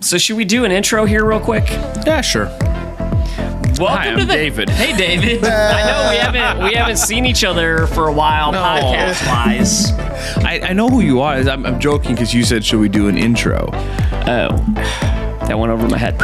So should we do an intro here real quick? Yeah, sure. Welcome Hi, I'm David. Hey, David. I know we haven't seen each other for a while, podcast wise. I know who you are. I'm joking because you said, should we do an intro? Oh, that went over my head.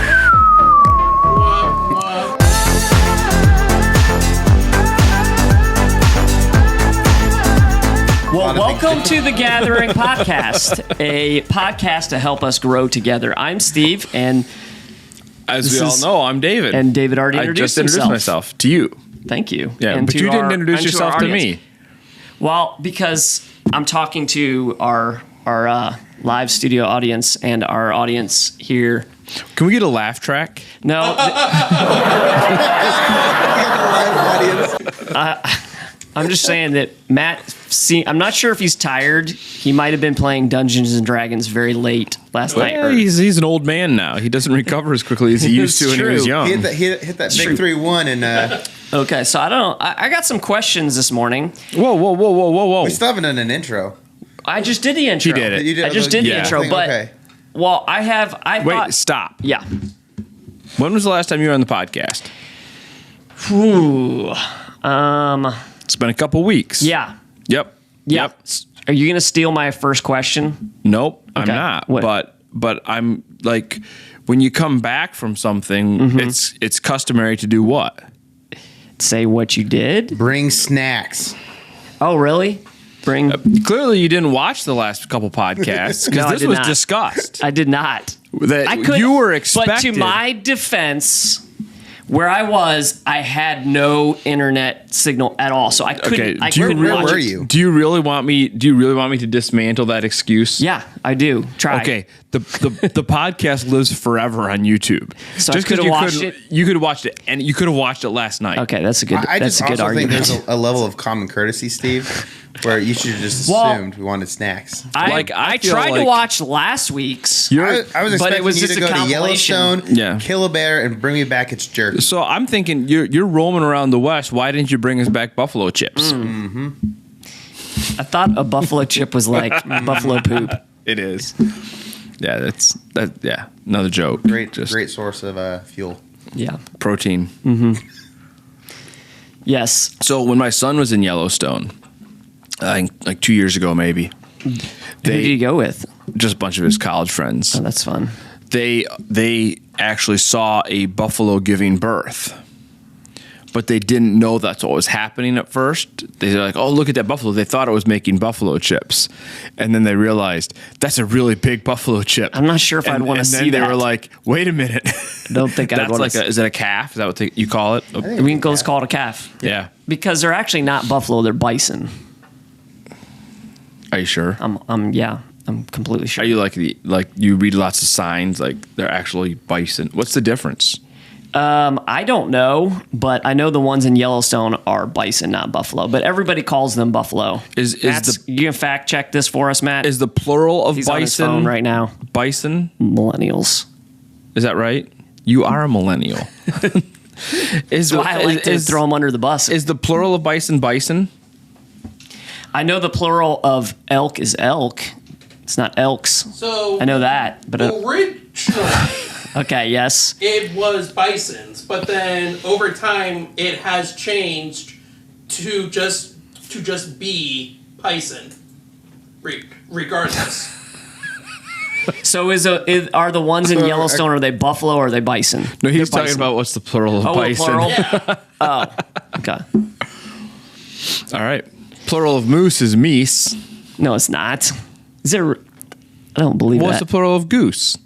Well, welcome to The Gathering Podcast, a podcast to help us grow together. I'm Steve, and as we all know, I'm David. And David already introduced himself. I just introduced myself to you. Thank you. Yeah, and but you didn't introduce yourself to me. Well, because I'm talking to our live studio audience and our audience here. Can we get a laugh track? No. I'm just saying that Matt, I'm not sure if he's tired. He might have been playing Dungeons and Dragons very late last night. Yeah, he's an old man now. He doesn't recover as quickly as he used to when he was young. He hit that big 3-1 and... Okay, so I don't know. I got some questions this morning. Whoa. We still haven't done an intro. I just did the intro. He did it. I just did the intro, but... Okay. Well, Wait, stop. Yeah. When was the last time you were on the podcast? It's been a couple weeks. Yeah. Yep. Are you going to steal my first question? Nope, Okay. I'm not. What? But I'm like, when you come back from something, it's customary to do what? Say what you did? Bring snacks. Oh, really? Clearly, you didn't watch the last couple podcasts because No, I this did was not. discussed. I did not. You were expected. But to my defense, where I was, I had no internet signal at all, so I couldn't. Okay. Where were you? Do you really want me to dismantle that excuse? Yeah, I do. Try. Okay. The podcast lives forever on YouTube. So I could have watched it. You could have watched it, and you could have watched it last night. Okay, that's a good. I that's just a good also argument. think there's a level of common courtesy, Steve, where you should have just assumed we wanted snacks. I feel tried to like- watch last week's. I was but expecting it was you just to a go to compilation. Yellowstone, kill a bear, and bring me back its jerky. So I'm thinking you're roaming around the West. Why didn't you bring us back buffalo chips? I thought a buffalo chip was like buffalo poop. It is. Yeah, that's that. Yeah, another joke. Great source of fuel. Yeah. Protein. Yes. So when my son was in Yellowstone, I think like 2 years ago maybe, Who did you go with? just a bunch of his college friends. Oh, that's fun. They actually saw a buffalo giving birth, but they didn't know that's what was happening at first. They're like, "Oh, look at that buffalo!" They thought it was making buffalo chips, and then they realized that's a really big buffalo chip. I'm not sure if I'd want to see And then that. they were like, "Wait a minute." Don't think I'd That's want like to. is that a calf? Is that what you call it? We can let's call it a calf. Yeah. Because they're actually not buffalo; they're bison. Are you sure? I'm completely sure. Are you like you read lots of signs like they're actually bison? What's the difference? I don't know, but I know the ones in Yellowstone are bison, not buffalo. But everybody calls them buffalo. You can fact check this for us, Matt? Is the plural of He's on his bison phone right now? Bison? Millennials. Is that right? You are a millennial. That's why I like to throw them under the bus. Is the plural of bison? I know the plural of elk is elk. It's not elks. So I know that, but originally okay, yes. it was bisons, but then over time it has changed to just be bison, regardless. So are the ones in Yellowstone, are they buffalo or are they bison? No, he's They're talking bison. about what's the plural of bison. Plural? Yeah, Okay. All right. Plural of moose is meese. No, it's not. Is there? I don't believe What's that. the plural of goose?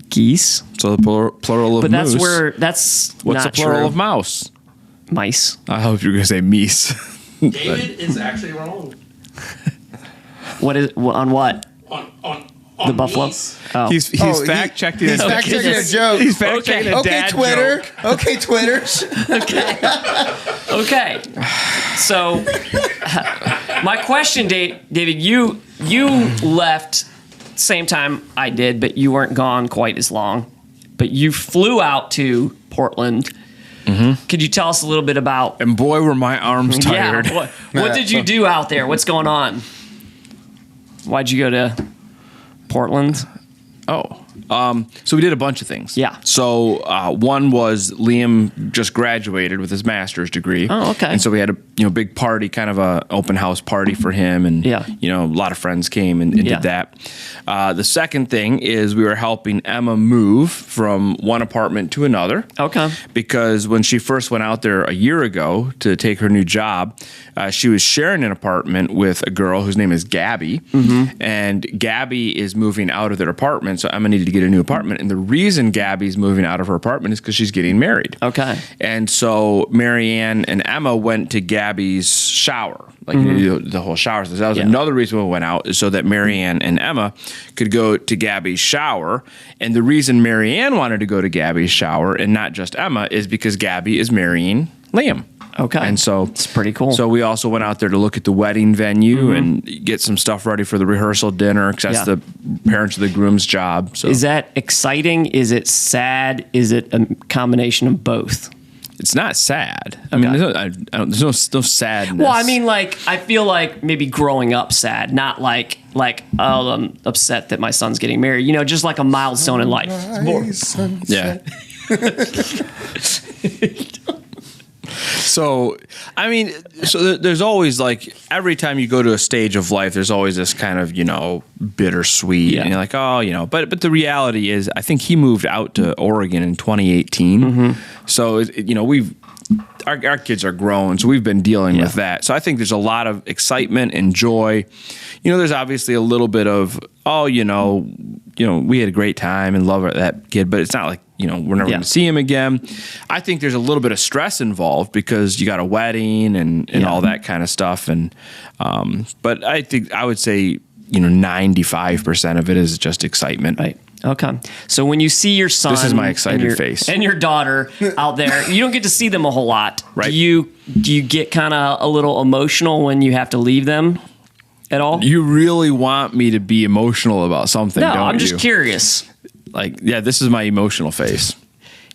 Geese. So the plural of But moose. that's What's not the plural true. of mouse? Mice. I hope you're going to say meese. David is actually wrong On what? on The buffalo. meese. Oh. He's fact checking He's fact checking a joke. He's fact checking a Okay, dad Twitter. joke. Okay, Twitter. Okay. So, my question, David, you left same time I did, but you weren't gone quite as long. But you flew out to Portland. Could you tell us a little bit about? And boy, were my arms tired. Yeah. What did you do out there? What's going on? Why'd you go to Portland? Oh, So we did a bunch of things. Yeah. So one was Liam just graduated with his master's degree. Oh, okay. And so we had a big party, kind of a open house party for him, and Yeah. a lot of friends came and Yeah. did that. The second thing is we were helping Emma move from one apartment to another. Okay. Because when she first went out there a year ago to take her new job, she was sharing an apartment with a girl whose name is Gabby, and Gabby is moving out of their apartment. So Emma needed to get a new apartment, and the reason Gabby's moving out of her apartment is because she's getting married. Okay. And so Marianne and Emma went to Gabby's shower, like the whole shower. So that was Yeah. another reason we went out, is so that Marianne and Emma could go to Gabby's shower. And the reason Marianne wanted to go to Gabby's shower and not just Emma is because Gabby is marrying Liam. Okay. And so it's pretty cool. So we also went out there to look at the wedding venue and get some stuff ready for the rehearsal dinner, because that's Yeah. the parents of the groom's job. So Is that exciting? Is it sad? Is it a combination of both? it's not sad. I mean, Okay. there's no sadness. Well, I mean, like, I feel like maybe growing up sad, not like, oh, I'm upset that my son's getting married. Just like a milestone in life. yeah. So, I mean, there's always, like, every time you go to a stage of life, there's always this kind of, bittersweet. Yeah. And you're like, oh, but the reality is, I think he moved out to Oregon in 2018. Mm-hmm. So, our kids are grown, so we've been dealing with that. So I think there's a lot of excitement and joy. There's obviously a little bit of, we had a great time and love that kid, but it's not like, we're never going to see him again. I think there's a little bit of stress involved because you got a wedding and all that kind of stuff. And, but I would say, 95% of it is just excitement. Right. Okay. So when you see your son, This is my excited and face. and your daughter out there, you don't get to see them a whole lot. Right. Do you get kind of a little emotional when you have to leave them at all? You really want me to be emotional about something, No, don't I'm just you? curious. Like, yeah, this is my emotional face.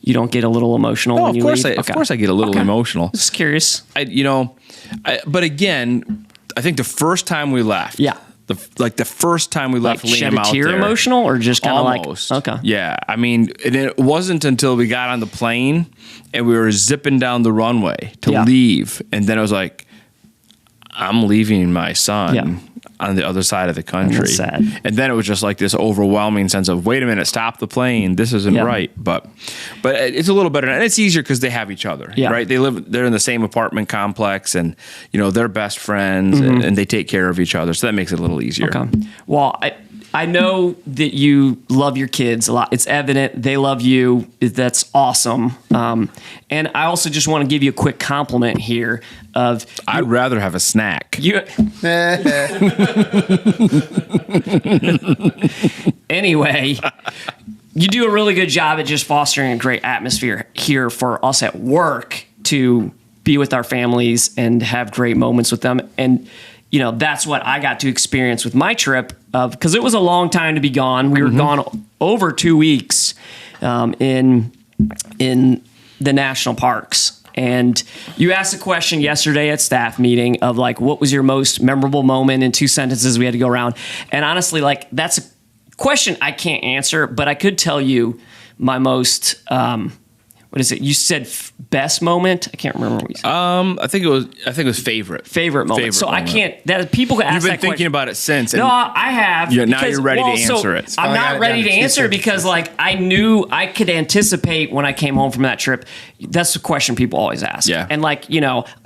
You don't get a little emotional No, when of you course leave? of course I get a little emotional. Just curious. But again, I think the first time we left, Yeah. the first time we left Like shed Liam a out tear there, emotional, or just kind of like, almost. okay. Yeah, I mean, and it wasn't until we got on the plane and we were zipping down the runway to Yeah. leave, and then I was like, I'm leaving my son. Yeah. On the other side of the country. that's sad. And then it was just like this overwhelming sense of, wait a minute, stop the plane. This isn't Yeah. right. But it's a little better. And it's easier because they have each other, Yeah. right? They're in the same apartment complex, and, they're best friends, and they take care of each other. So that makes it a little easier. Okay. Well, I know that you love your kids a lot. It's evident they love you. That's awesome. And I also just want to give you a quick compliment here of I'd rather have a snack. you. Anyway, you do a really good job at just fostering a great atmosphere here for us at work to be with our families and have great moments with them. And that's what I got to experience with my trip, because it was a long time to be gone. We were gone over 2 weeks in the national parks. And you asked a question yesterday at staff meeting of like, what was your most memorable moment in 2 sentences? We had to go around. And honestly, like, that's a question I can't answer, but I could tell you my most, what is it? You said best moment. I can't remember what you said. I think it was favorite. Favorite moment. So moment. I can't. That people can ask You've been that thinking question. about it since. No, I have. Now because- you're ready to so answer it. I'm I got not it ready down to to two answer it because, like, I knew I could anticipate when I came home from that trip. That's the question people always ask. Yeah. And, like,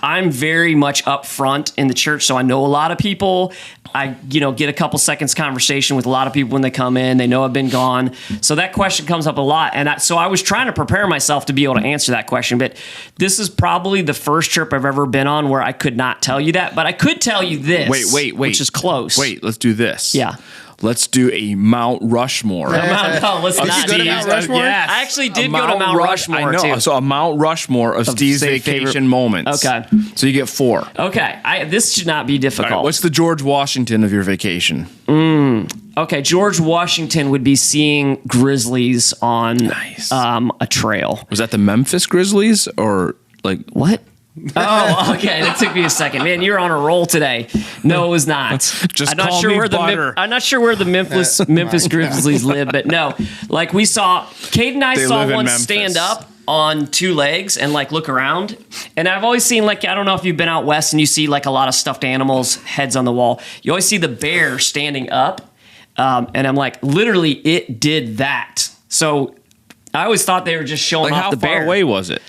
I'm very much up front in the church, so I know a lot of people. I, get a couple seconds conversation with a lot of people when they come in. They know I've been gone. So that question comes up a lot. And so I was trying to prepare myself to be able to answer that question. But this is probably the first trip I've ever been on where I could not tell you that. But I could tell you this. Wait. Which is close. Wait, let's do this. Yeah. Let's do a Mount Rushmore. No, let's Did not you go to do Mount that. Rushmore? Yes. I actually did A go to Mount Rushmore, I know. too. So a Mount Rushmore of Steve's say vacation favorite- moments. Okay. So you get 4. Okay, this should not be All difficult. right, what's the George Washington of your vacation? Okay, George Washington would be seeing grizzlies on Nice. a trail. Was that the Memphis Grizzlies or like What? Oh, okay. That took me a second. Man, you're on a roll today. No, it was not. Just I'm not call sure me where butter. I'm not sure where the Memphis Grizzlies live, but no. Like we saw, Cade and I They saw live in one Memphis. stand up on two legs and like look around. And I've always seen like, I don't know if you've been out west and you see like a lot of stuffed animals, heads on the wall. You always see the bear standing up. And I'm like, literally, it did that. So I always thought they were just showing Like off how the bear. far away was it?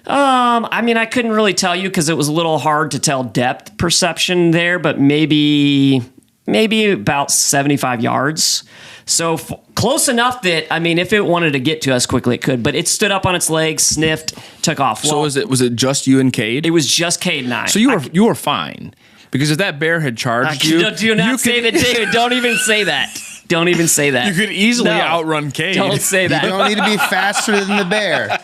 I mean, I couldn't really tell you because it was a little hard to tell depth perception there, but maybe about 75 yards. So close enough that, I mean, if it wanted to get to us quickly, it could. But it stood up on its legs, sniffed, took off. So Well, was it just you and Cade? it was just Cade and I. So you were fine because if that bear had charged you, do not you say could, that, David. Don't even say that. Don't even say that. you could easily No. outrun Cade. Don't say You that. don't need to be faster than the bear.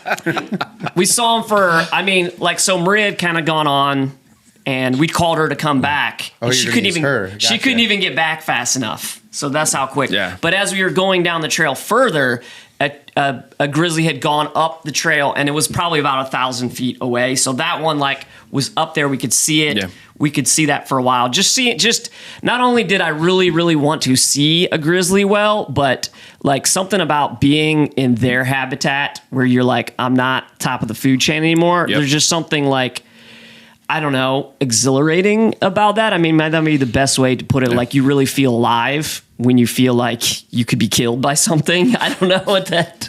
We saw him for, I mean, like, so Maria had kind of gone on, and we called her to come back. Oh, and you're she gonna couldn't use even her. she Gotcha. couldn't even get back fast enough. So that's how quick. Yeah. But as we were going down the trail further, a grizzly had gone up the trail, and it was probably about 1,000 feet away. So that one like was up there. We could see it. Yeah. We could see that for a while. Just not only did I really, really want to see a grizzly well, but like something about being in their habitat where you're like, I'm not top of the food chain anymore. Yep. There's just something like, I don't know, exhilarating about that. I mean, that might be the best way to put it. Like you really feel alive when you feel like you could be killed by something. I don't know what that.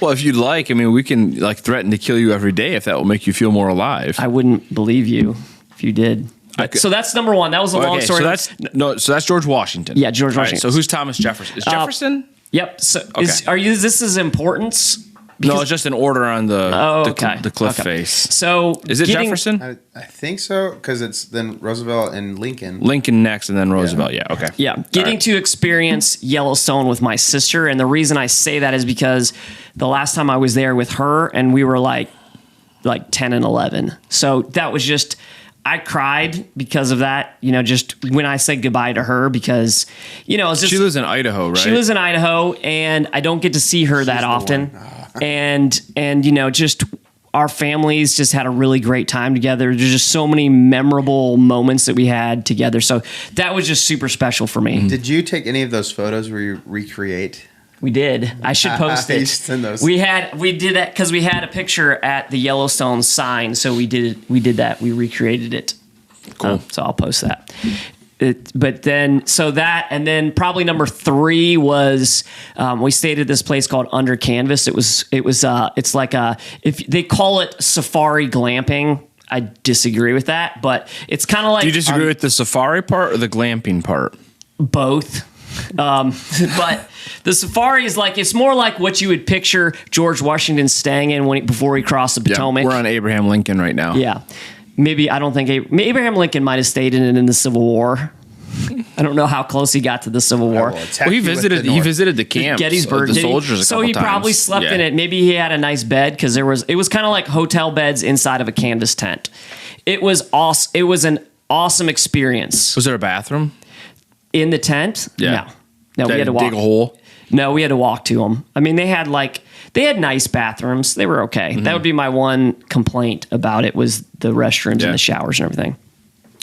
Well, if you'd like, I mean, we can like threaten to kill you every day if that will make you feel more alive. I wouldn't believe you if you did. could- So that's number one. That was a long story. So that's George Washington. Yeah, George All Washington. so who's Thomas Jefferson? Is Jefferson? Yep. So Okay. this is importance? No, it's just an order on the okay. the cliff Okay. face. So Is it getting- Jefferson? I think so, because it's then Roosevelt and Lincoln. Lincoln next, and then Roosevelt. Yeah. Okay. Yeah, getting to experience Yellowstone with my sister, and the reason I say that is because the last time I was there with her, and we were like 10 and 11. So that was just, I cried because of that. You know, just when I said goodbye to her, because it's just, She lives in Idaho, right? she lives in Idaho, and I don't get to see her that often. And just our families just had a really great time together. There's just so many memorable moments that we had together. So that was just super special for me. Mm-hmm. Did you take any of those photos where you recreate? We did. I should post You it. should send those. We did that because we had a picture at the Yellowstone sign. So we did that. We recreated it. Cool. So I'll post that. But then, so that, and then probably number 3 was we stayed at this place called Under Canvas. It's like if they call it safari glamping. I disagree with that, but it's kind of like Do you disagree with the safari part or the glamping part? both. But the safari is like, it's more like what you would picture George Washington staying in before he crossed the Potomac. We're on Abraham Lincoln right now. Yeah. Maybe, I don't think Abraham Lincoln might have stayed in it in the Civil War. I don't know how close he got to the Civil War. Well, he visited the camp. Gettysburg. the did he? soldiers. So he probably slept in it. Maybe he had a nice bed because it was kind of like hotel beds inside of a canvas tent. It was awesome. It was an awesome experience. Was there a bathroom? In the tent? Yeah. No, we had to walk. dig a hole. No, we had to walk to them. I mean, they had nice bathrooms. They were okay. That would be my one complaint about it was the restrooms Yeah. and the showers and everything.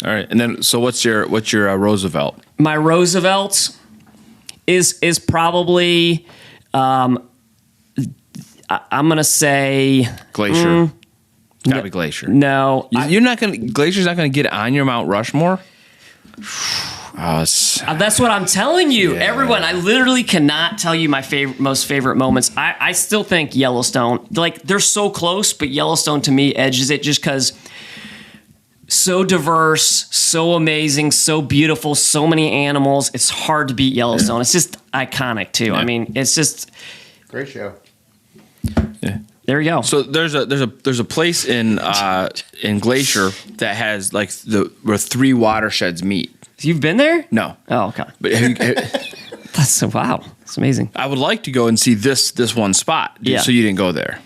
All right, and then so what's your Roosevelt? My Roosevelt is probably I'm gonna say Glacier. Gotta be Glacier. no. You're not gonna Glacier's not gonna get on your Mount Rushmore. That's what I'm telling you, everyone. I literally cannot tell you my most favorite moments. I still think Yellowstone, like they're so close, but Yellowstone to me edges it just because so diverse, so amazing, so beautiful, so many animals. It's hard to beat Yellowstone. It's just iconic too. I mean, it's just Great show. there you go. So there's a place in Glacier that has like where 3 watersheds meet. You've been there? No, Oh, okay. but That's wow. It's amazing. I would like to go and see this one spot. Yeah. So you didn't go there.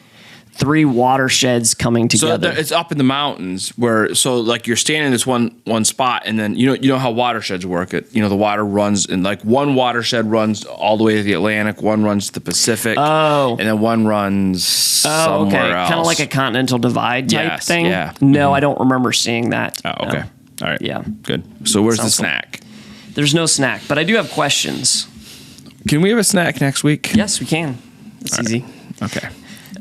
three watersheds coming So together. it's up in the mountains where, so like you're standing in this one spot, and then you know how watersheds work. The water runs, and like one watershed runs all the way to the Atlantic, one runs to the Pacific, and then one runs somewhere else. Kind of like a continental divide type Yes, thing. yeah. No, I don't remember seeing that. Oh, okay. All right. Yeah. Good. So where's Sounds the cool. snack? There's no snack, but I do have questions. Can we have a snack next week? Yes, we can. It's easy. Okay.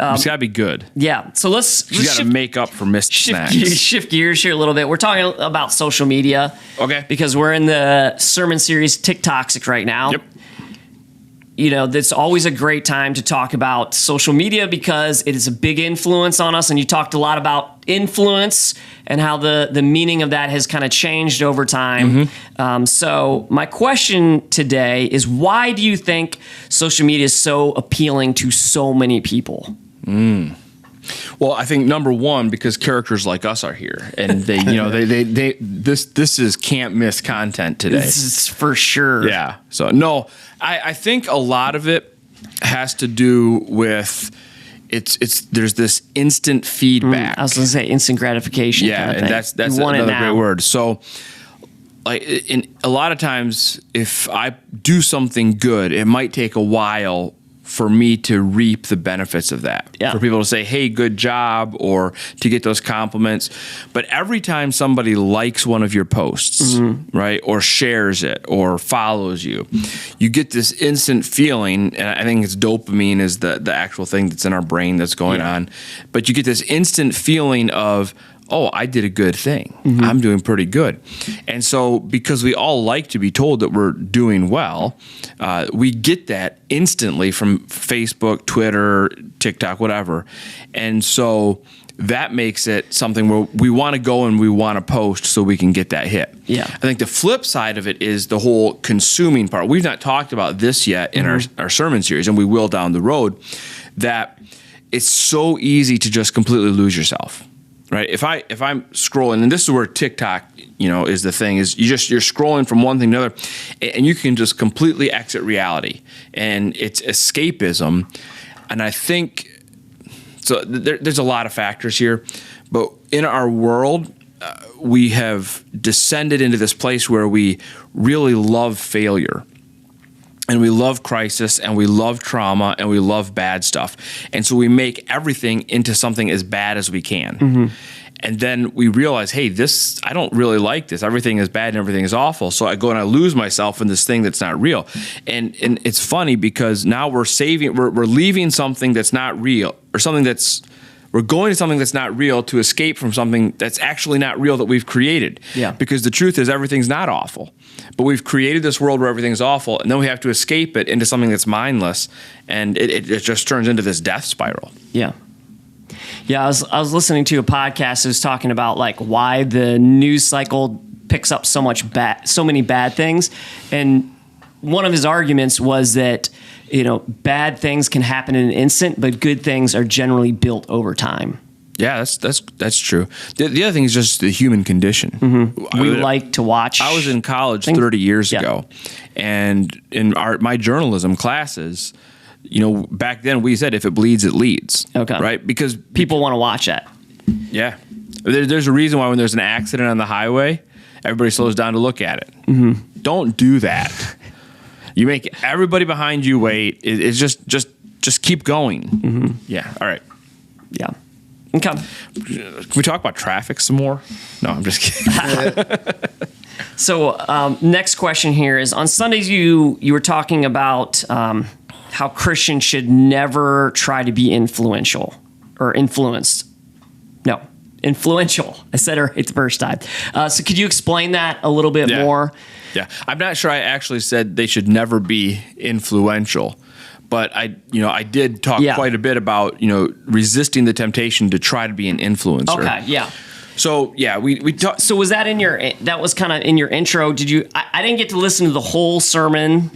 It's got to be good. Yeah. So let's You got to shift, make up for missed snacks. shift gears here a little bit. We're talking about social media. Okay. Because we're in the sermon series TikToxic right now. Yep. That's always a great time to talk about social media because it is a big influence on us. And you talked a lot about influence and how the meaning of that has kind of changed over time. So my question today is, why do you think social media is so appealing to so many people? Well, I think number one, because characters like us are here, and this is can't miss content today. This is for sure. Yeah. So no, I think a lot of it has to do with there's this instant feedback. I was going to say instant gratification. Yeah, kind of and thing. that's You want it another now. great word. So, like, a lot of times, if I do something good, it might take a while for me to reap the benefits of that. Yeah. For people to say, hey, good job, or to get those compliments. But every time somebody likes one of your posts, right, or shares it, or follows you, you get this instant feeling, and I think it's dopamine is the actual thing that's in our brain that's going on. But you get this instant feeling of, oh, I did a good thing. I'm doing pretty good. And so because we all like to be told that we're doing well, we get that instantly from Facebook, Twitter, TikTok, whatever. And so that makes it something where we want to go and we want to post so we can get that hit. Yeah. I think the flip side of it is the whole consuming part. We've not talked about this yet in our sermon series, and we will down the road, that it's so easy to just completely lose yourself. Right. If I'm scrolling, and this is where TikTok, is the thing, is you're scrolling from one thing to another, and you can just completely exit reality, and it's escapism. And I think so. There's a lot of factors here, but in our world, we have descended into this place where we really love failure. And we love crisis, and we love trauma, and we love bad stuff. And so we make everything into something as bad as we can. And then we realize, hey, I don't really like this. Everything is bad and everything is awful. So I go and I lose myself in this thing that's not real. And it's funny because now we're leaving something that's not real, or we're going to something that's not real to escape from something that's actually not real that we've created. Yeah. Because the truth is everything's not awful. But we've created this world where everything's awful, and then we have to escape it into something that's mindless, and it just turns into this death spiral. Yeah. Yeah, I was listening to a podcast that was talking about like why the news cycle picks up so many bad things, and one of his arguments was that bad things can happen in an instant, but good things are generally built over time. Yeah, that's true. The other thing is just the human condition. We like to watch. I was in college 30 years ago, and in my journalism classes, back then we said if it bleeds, it leads. Okay. Right? Because people want to watch that. Yeah. There's a reason why when there's an accident on the highway, everybody slows down to look at it. Don't do that. You make everybody behind you wait. It's just keep going. Yeah. All right. Yeah. Okay. Can we talk about traffic some more? No, I'm just kidding. So next question here is, on Sundays you were talking about how Christians should never try to be influential or influenced. No, influential. I said it right the first time. So could you explain that a little bit more? Yeah, I'm not sure I actually said they should never be influential, but I did talk quite a bit about resisting the temptation to try to be an influencer. Okay, yeah. So yeah, we talked. So was that that was kind of in your intro? Did you? I didn't get to listen to the whole sermon.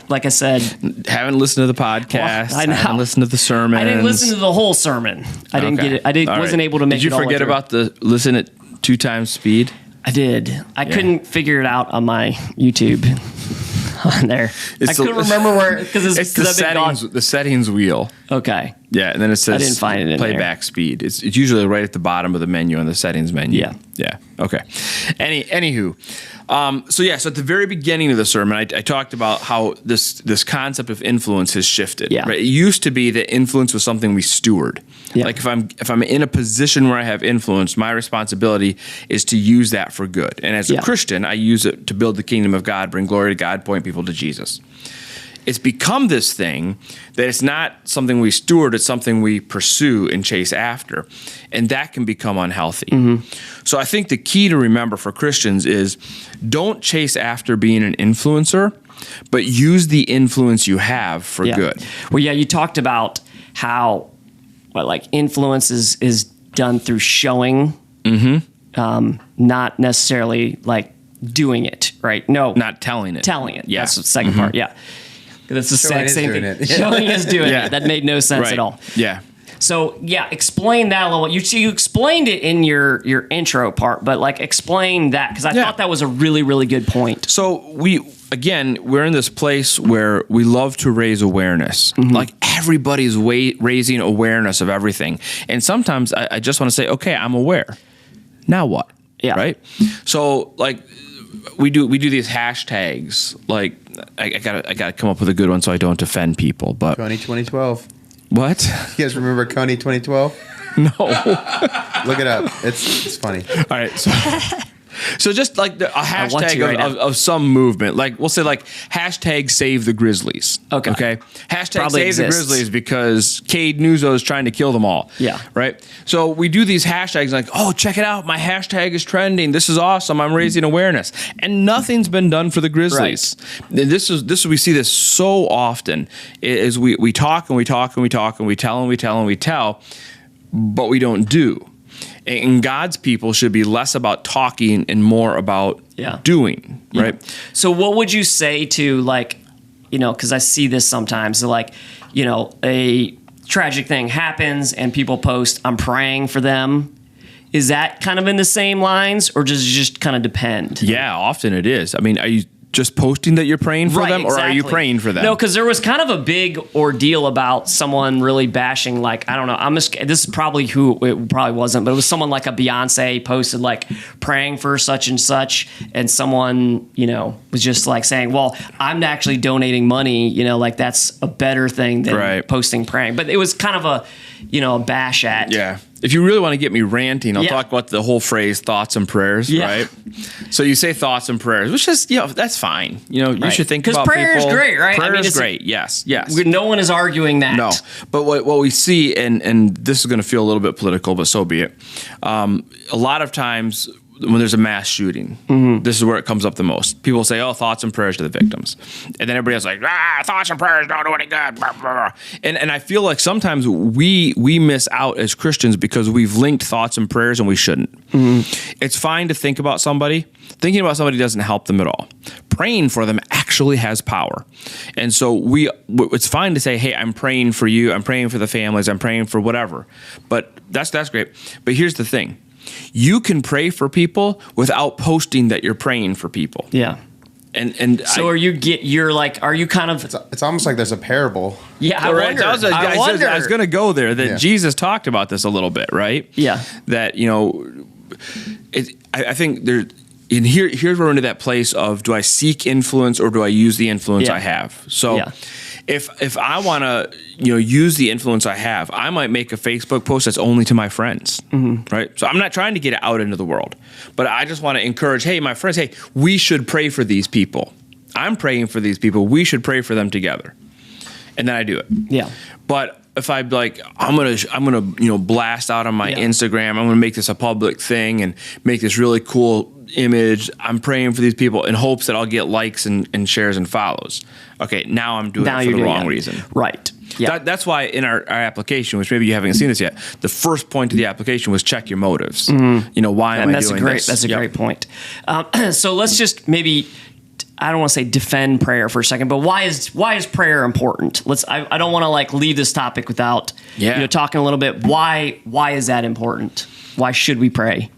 Like I said, haven't listened to the podcast. Well, I know. Haven't listened to the sermon. I didn't listen to the whole sermon. I didn't get it. I wasn't able to make it. Did you all forget through. about the listen at 2 times speed? I did. I couldn't figure it out on my YouTube. On there, I couldn't remember where, because it's the settings wheel. Okay. Yeah, and then it says didn't find it in playback speed. It's usually right at the bottom of the menu on the settings menu. Yeah. Yeah. Okay. Anywho, so at the very beginning of the sermon, I talked about how this concept of influence has shifted. Yeah. Right? It used to be that influence was something we steward. Yeah. Like if I'm in a position where I have influence, my responsibility is to use that for good. And as a Christian, I use it to build the kingdom of God, bring glory to God, point people to Jesus. It's become this thing that it's not something we steward, it's something we pursue and chase after. And that can become unhealthy. So I think the key to remember for Christians is don't chase after being an influencer, but use the influence you have for good. Well, yeah, you talked about how like influence is done through showing, not necessarily like doing it, right? No. Not telling it. Telling it. Yeah. That's the second part, yeah. That's the Showing is same doing thing. it. Showing is doing Yeah. it. That made no sense Right. at all. Yeah. So yeah, explain that a little. You explained it in your intro part, but like explain that because I thought that was a really, really good point. So we're in this place where we love to raise awareness. Like everybody's raising awareness of everything. And sometimes I just want to say, okay, I'm aware. Now what? Yeah. Right? So like we do these hashtags. Like I gotta come up with a good one so I don't offend people. But Coney 2012. what? You guys remember Coney 2012? No. Look it up. It's funny. All right. So just like a want hashtag to right of some movement, like we'll say like hashtag save the Grizzlies. Okay. Hashtag Probably save the exists. Grizzlies because Cade Nuzzo is trying to kill them all. Yeah. Right. So we do these hashtags like, oh, check it out. My hashtag is trending. This is awesome. I'm raising awareness. And nothing's been done for the Grizzlies. And we see this so often is we talk and we talk and we talk and we tell and we tell and we tell, but we don't do. And God's people should be less about talking and more about doing, right? So what would you say to like, because I see this sometimes, like, a tragic thing happens and people post, I'm praying for them. Is that kind of in the same lines or does it just kind of depend? Yeah, often it is. I mean, are you just posting that you're praying for them or are you praying for them? No, because there was kind of a big ordeal about someone really bashing, like, I don't know, this is probably who it probably wasn't, but it was someone like a Beyonce posted like praying for such and such, and someone, was just like saying, well, I'm actually donating money, like that's a better thing than posting praying. But it was kind of a bash at. Yeah. If you really want to get me ranting, I'll talk about the whole phrase thoughts and prayers, right? So you say thoughts and prayers, which is, that's fine. You should think about people. Because prayer is great, right? Prayer is great, yes. No one is arguing that. No. But what we see, and this is going to feel a little bit political, but so be it. A lot of times when there's a mass shooting, this is where it comes up the most. People say, oh, thoughts and prayers to the victims. And then everybody else is like, thoughts and prayers don't do any good. Blah, blah, blah. And I feel like sometimes we miss out as Christians because we've linked thoughts and prayers and we shouldn't. It's fine to think about somebody. Thinking about somebody doesn't help them at all. Praying for them actually has power. And so it's fine to say, hey, I'm praying for you. I'm praying for the families. I'm praying for whatever. But that's great. But here's the thing. You can pray for people without posting that you're praying for people. Yeah. And so are you kind of? It's almost like there's a parable. Yeah, I wonder. I was going to go there. That Jesus talked about this a little bit, right? Yeah. That I think there. And here's where we're into that place of do I seek influence or do I use the influence I have? So if I want to use the influence I have, I might make a Facebook post that's only to my friends, right? So I'm not trying to get it out into the world, but I just want to encourage, hey, my friends, hey, we should pray for these people. I'm praying for these people. We should pray for them together. And then I do it. Yeah. But if I'm like, I'm gonna blast out on my Instagram, I'm gonna make this a public thing and make this really cool image. I'm praying for these people in hopes that I'll get likes and shares and follows. Okay, now I'm doing it for the wrong reason. Right. Yeah. That's why in our application, which maybe you haven't seen this yet, the first point of the application was check your motives. Why am I doing this? That's a great point. So let's just maybe, I don't want to say defend prayer for a second, but why is prayer important? I don't want to like leave this topic without talking a little bit. Why is that important? Why should we pray?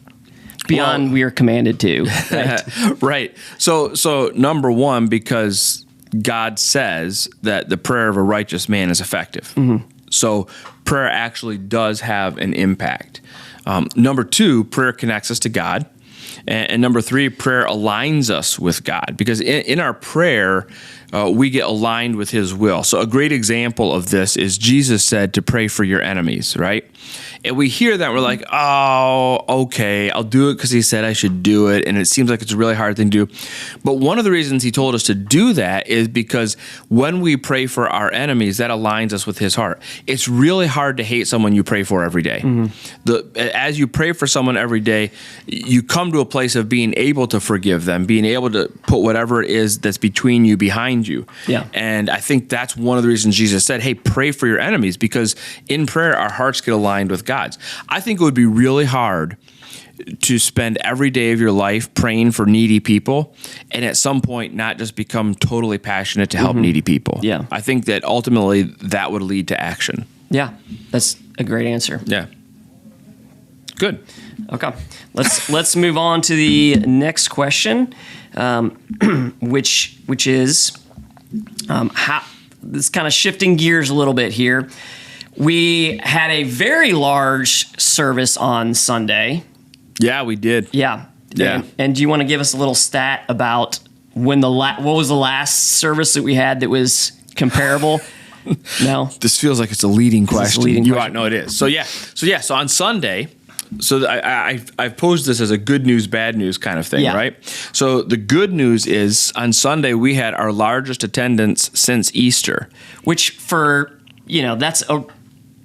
Beyond we are commanded to. Right. Right. So number one, because God says that the prayer of a righteous man is effective. So prayer actually does have an impact. Number 2, prayer connects us to God. And number 3, prayer aligns us with God, because in our prayer, we get aligned with his will. So a great example of this is Jesus said to pray for your enemies, right? And we hear that, we're like, oh, okay, I'll do it because he said I should do it. And it seems like it's a really hard thing to do. But one of the reasons he told us to do that is because when we pray for our enemies, that aligns us with his heart. It's really hard to hate someone you pray for every day. As you pray for someone every day, you come to a place of being able to forgive them, being able to put whatever it is that's between you behind you. Yeah. And I think that's one of the reasons Jesus said, hey, pray for your enemies, because in prayer, our hearts get aligned with God's. I think it would be really hard to spend every day of your life praying for needy people and at some point not just become totally passionate to help needy people. Yeah. I think that ultimately that would lead to action. Yeah, that's a great answer. Yeah. Good. Okay, let's move on to the next question, which is how this kind of shifting gears a little bit here. We had a very large service on Sunday. Yeah, we did. Yeah. Yeah. And do you want to give us a little stat about when what was the last service that we had that was comparable? No. This feels like it's a leading question. leading you question? know it is. So on Sunday, so I've posed this as a good news, bad news kind of thing, Yeah. right? So the good news is on Sunday we had our largest attendance since Easter. Which for,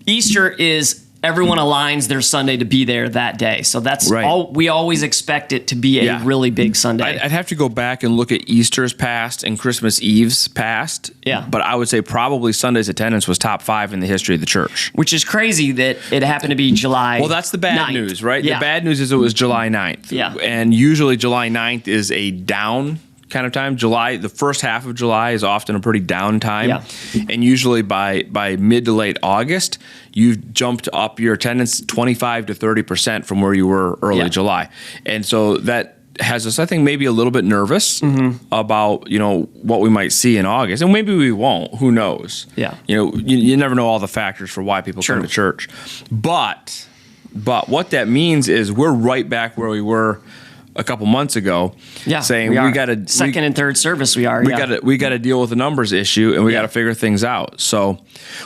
Easter is everyone aligns their Sunday to be there that day. So that's Right. all we always expect it to be a Yeah. really big Sunday. I'd have to go back and look at Easter's past and Christmas Eve's past. Yeah. But I would say probably Sunday's attendance was top 5 in the history of the church. Which is crazy that it happened to be July. Well, that's the bad 9th. news, right? Yeah. The bad news is it was July 9th. Yeah. And usually July 9th is a down kind of time. The first half of July is often a pretty down time. Yeah. And usually by mid to late August, you've jumped up your attendance 25 to 30% from where you were early Yeah. July. And so that has us, I think, maybe a little bit nervous about, what we might see in August. And maybe we won't. Who knows? Yeah. You never know all the factors for why people come True. to church. But what that means is we're right back where we were a couple months ago, Yeah, saying we are. we got to second and third service. We are. we got to deal with the numbers issue, and we Yeah. got to figure things out. So,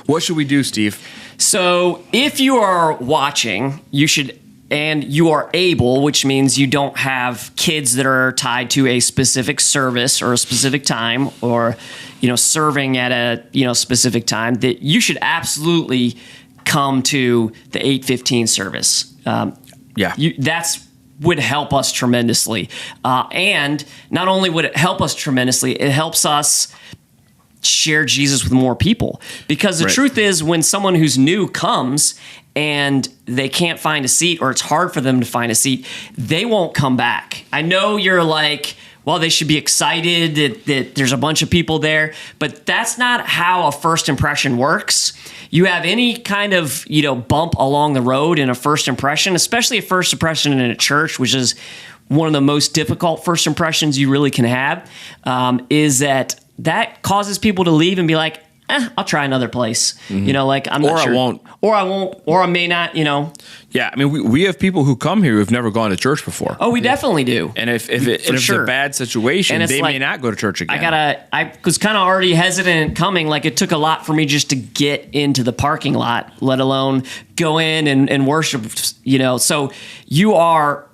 what should we do, Steve? So if you are watching, you should, and you are able, which means you don't have kids that are tied to a specific service or a specific time, or serving at a specific time, that you should absolutely come to the 8:15 service. Yeah. That's would help us tremendously. And not only would it help us tremendously, it helps us share Jesus with more people. Because the Right. truth is, when someone who's new comes and they can't find a seat, or it's hard for them to find a seat, they won't come back. I know you're like, well, they should be excited that there's a bunch of people there, but that's not how a first impression works. You have any kind of, bump along the road in a first impression, especially a first impression in a church, which is one of the most difficult first impressions you really can have, is that causes people to leave and be like, I'll try another place. I'm not Or I sure. won't. Or I won't, or I may not, Yeah, I mean, we have people who come here who've never gone to church before. Oh, we definitely do. And if it's sure. a bad situation, And it's they like, may not go to church again. I was kind of already hesitant coming. Like, it took a lot for me just to get into the parking lot, let alone go in and worship, So you are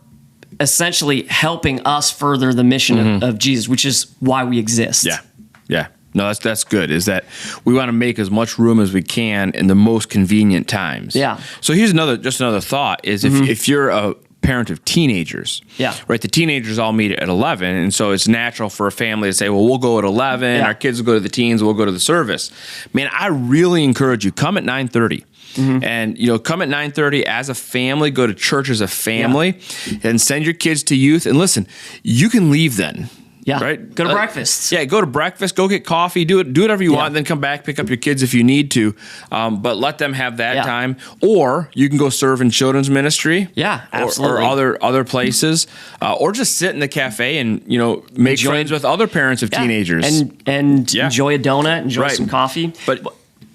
essentially helping us further the mission of Jesus, which is why we exist. Yeah. No, that's good. Is that we want to make as much room as we can in the most convenient times. Yeah. So here's another thought is if you're a parent of teenagers, Yeah. right? The teenagers all meet at 11, and so it's natural for a family to say, well, we'll go at 11. Yeah. Our kids will go to the teens. We'll go to the service. Man, I really encourage you, come at 9:30. And come at 9:30 as a family, go to church as a family, and send your kids to youth. And listen, you can leave then. Yeah. Right. Go to breakfast. Yeah. Go to breakfast. Go get coffee. Do whatever you want. Then come back, pick up your kids if you need to. But let them have that Yeah. time. Or you can go serve in children's ministry. Yeah, absolutely. Or other places. Or just sit in the cafe and make Enjoy- friends with other parents of Yeah. teenagers. And Yeah. enjoy a donut, enjoy Right. some coffee. But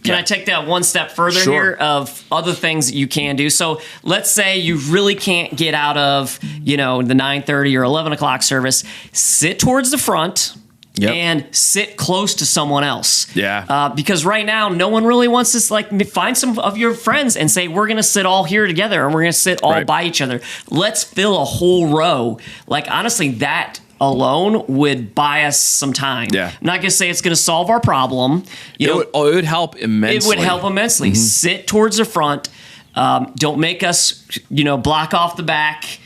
Can I take that one step further Sure. here of other things that you can do? So let's say you really can't get out of, the 9:30 or 11 o'clock service. Sit towards the front. Yep. And sit close to someone else. Yeah. Because right now, no one really wants to find some of your friends and say, we're going to sit all here together and we're going to sit all Right. by each other. Let's fill a whole row. Like, honestly, that alone would buy us some time. Yeah. I'm not going to say it's going to solve our problem. It would help immensely. It would help immensely. Sit towards the front. Don't make us, block off the back.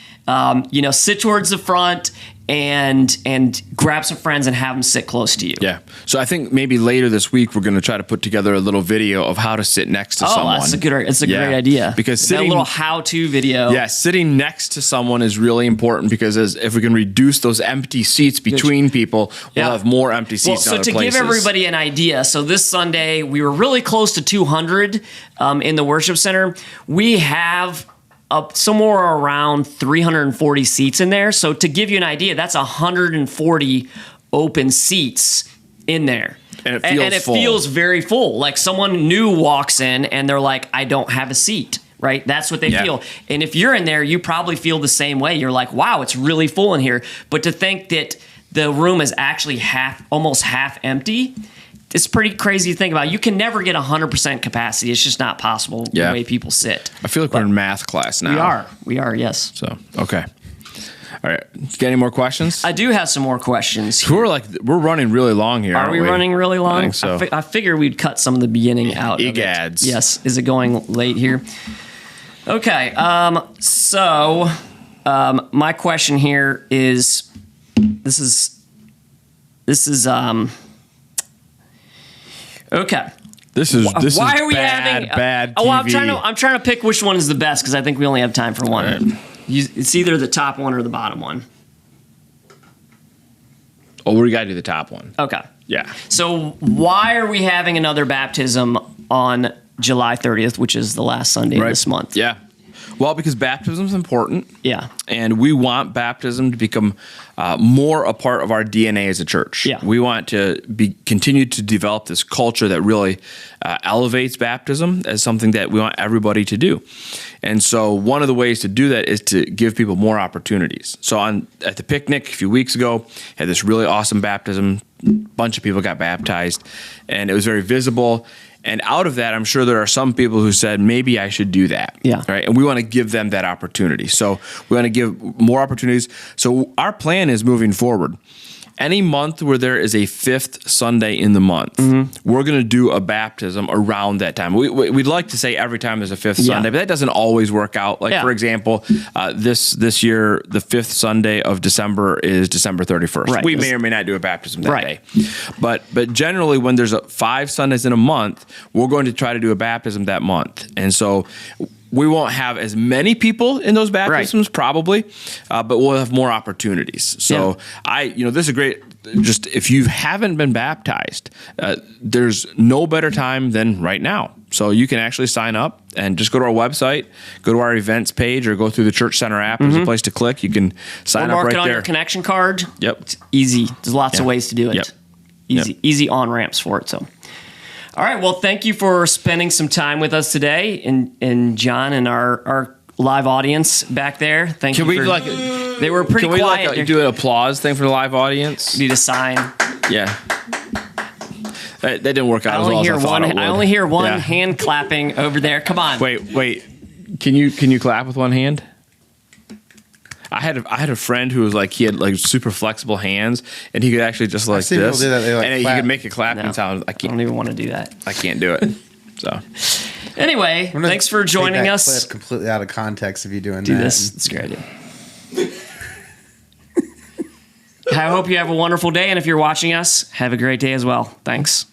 Sit towards the front and grab some friends and have them sit close to you. Yeah. So I think maybe later this week we're going to try to put together a little video of how to sit next to someone. That's a good. It's a Yeah. great idea. Because that sitting, little how-to video. yeah, sitting next to someone is really important because if we can reduce those empty seats between people, we'll Yeah. have more empty seats in So other to places. give everybody an idea, so this Sunday we were really close to 200 in the worship center. We have up somewhere around 340 seats in there. So to give you an idea, that's 140 open seats in there. And it feels full. Feels very full. Like someone new walks in and they're like, I don't have a seat. Right? That's what they Yeah. feel. And if you're in there, you probably feel the same way. You're like, wow, it's really full in here. But to think that the room is actually almost half empty, it's pretty crazy to think about. You can never get 100% capacity. It's just not possible Yeah. the way people sit. I feel like we're in math class now. We are, yes. So, okay. All right. Got any more questions? I do have some more questions. We're running really long here. Are aren't we running really long? I think so. I figure we'd cut some of the beginning out. Egads. Yes. Is it going late here? Okay. So my question here is, this is okay. This is Why is are we bad, having bad TV. Oh, I'm trying to pick which one is the best because I think we only have time for one. All right. It's either the top one or the bottom one. Oh, we got to do the top one. Okay. Yeah. So why are we having another baptism on July 30th, which is the last Sunday of this month? Yeah. Well, because baptism is important. Yeah. And we want baptism to become more a part of our DNA as a church. Yeah. We want to continue to develop this culture that really elevates baptism as something that we want everybody to do. And so one of the ways to do that is to give people more opportunities. So at the picnic a few weeks ago, had this really awesome baptism. A bunch of people got baptized, and it was very visible. And out of that, I'm sure there are some people who said, maybe I should do that. Yeah. Right. And we want to give them that opportunity. So we want to give more opportunities. So our plan is moving forward. Any month where there is a fifth Sunday in the month, we're going to do a baptism around that time. We'd like to say every time there's a fifth Sunday, but that doesn't always work out. Like, for example, this year, the fifth Sunday of December is December 31st. Right. We may or may not do a baptism that Right. day. But generally, when there's 5 Sundays in a month, we're going to try to do a baptism that month. And so we won't have as many people in those baptisms, probably, but we'll have more opportunities. So this is a great. Just if you haven't been baptized, there's no better time than right now. So you can actually sign up and just go to our website, go to our events page, or go through the Church Center app. There's a place to click. You can sign Or up mark right it on there. your connection card. Yep. It's easy. There's lots of ways to do it. Yep. Easy on-ramps for it. So, all right. Well, thank you for spending some time with us today, and John and our live audience back there. Thank you. They were pretty Can we quiet. do an applause thing for the live audience? Need a sign. Yeah. That didn't work out I as well only as hear I thought one. it would. I only hear one Yeah. hand clapping over there. Come on. Wait. Can you clap with one hand? I had a friend who was like, he had like super flexible hands, and he could actually just like seen this, people do that. They, like, and he clap. could make a clapping No. sound. I I don't can't. even want to do that. I can't do it. So Anyway, I'm gonna thanks for take joining that us. clip completely out of context of you doing Do that. this. It's a great idea. I hope you have a wonderful day, and if you're watching us, have a great day as well. Thanks.